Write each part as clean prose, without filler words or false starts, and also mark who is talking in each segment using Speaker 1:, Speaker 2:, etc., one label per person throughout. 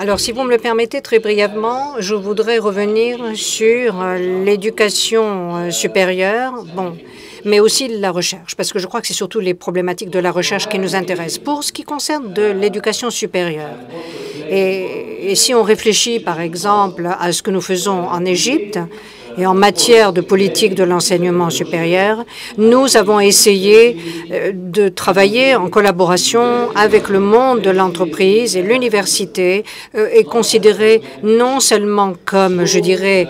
Speaker 1: Alors, si vous me le permettez, très brièvement, je voudrais revenir sur l'éducation supérieure, mais aussi la recherche, parce que je crois que c'est surtout les problématiques de la recherche qui nous intéressent. Pour ce qui concerne de l'éducation supérieure, et si on réfléchit, par exemple, à ce que nous faisons en Égypte, et en matière de politique de l'enseignement supérieur, nous avons essayé de travailler en collaboration avec le monde de l'entreprise, et l'université est considérée non seulement comme, je dirais,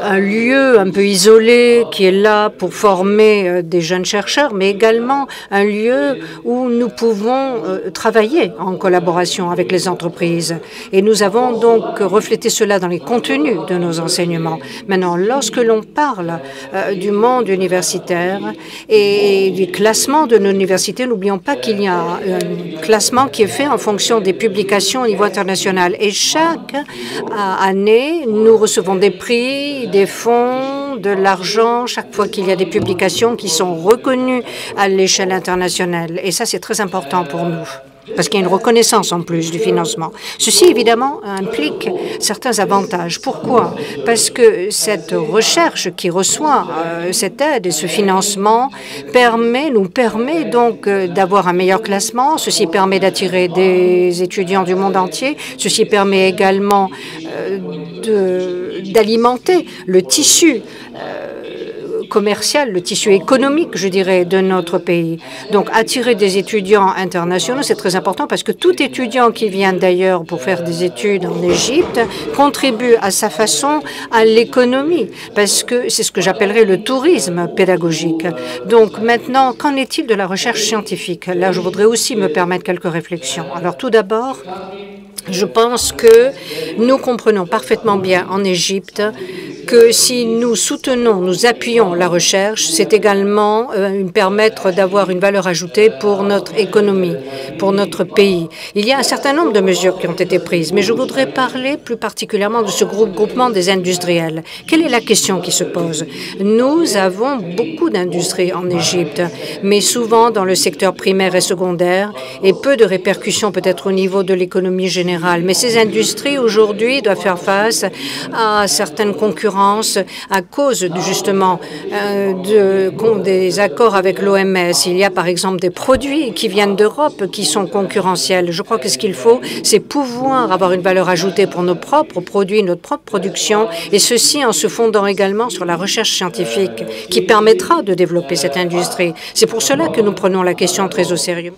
Speaker 1: un lieu un peu isolé qui est là pour former des jeunes chercheurs, mais également un lieu où nous pouvons travailler en collaboration avec les entreprises. Et nous avons donc reflété cela dans les contenus de nos enseignements. Maintenant, lorsque l'on parle du monde universitaire et du classement de nos universités, n'oublions pas qu'il y a un classement qui est fait en fonction des publications au niveau international. Et chaque année, nous recevons des prix, des fonds, de l'argent, chaque fois qu'il y a des publications qui sont reconnues à l'échelle internationale. Et ça, c'est très important pour nous, parce qu'il y a une reconnaissance en plus du financement. Ceci, évidemment, implique certains avantages. Pourquoi? Parce que cette recherche qui reçoit cette aide et ce financement nous permet donc d'avoir un meilleur classement. Ceci permet d'attirer des étudiants du monde entier. Ceci permet également d'alimenter le tissu commercial, le tissu économique, je dirais, de notre pays. Donc, attirer des étudiants internationaux, c'est très important parce que tout étudiant qui vient d'ailleurs pour faire des études en Égypte contribue à sa façon à l'économie, parce que c'est ce que j'appellerais le tourisme pédagogique. Donc, maintenant, qu'en est-il de la recherche scientifique? Là, je voudrais aussi me permettre quelques réflexions. Alors, tout d'abord, je pense que nous comprenons parfaitement bien en Égypte que si nous soutenons, nous appuyons la recherche, c'est également permettre d'avoir une valeur ajoutée pour notre économie, pour notre pays. Il y a un certain nombre de mesures qui ont été prises, mais je voudrais parler plus particulièrement de ce groupement des industriels. Quelle est la question qui se pose? Nous avons beaucoup d'industries en Égypte, mais souvent dans le secteur primaire et secondaire, et peu de répercussions peut-être au niveau de l'économie générale. Mais ces industries, aujourd'hui, doivent faire face à certaines concurrences à cause justement des accords avec l'OMS. Il y a par exemple des produits qui viennent d'Europe qui sont concurrentiels. Je crois que ce qu'il faut, c'est pouvoir avoir une valeur ajoutée pour nos propres produits, notre propre production, et ceci en se fondant également sur la recherche scientifique qui permettra de développer cette industrie. C'est pour cela que nous prenons la question très au sérieux.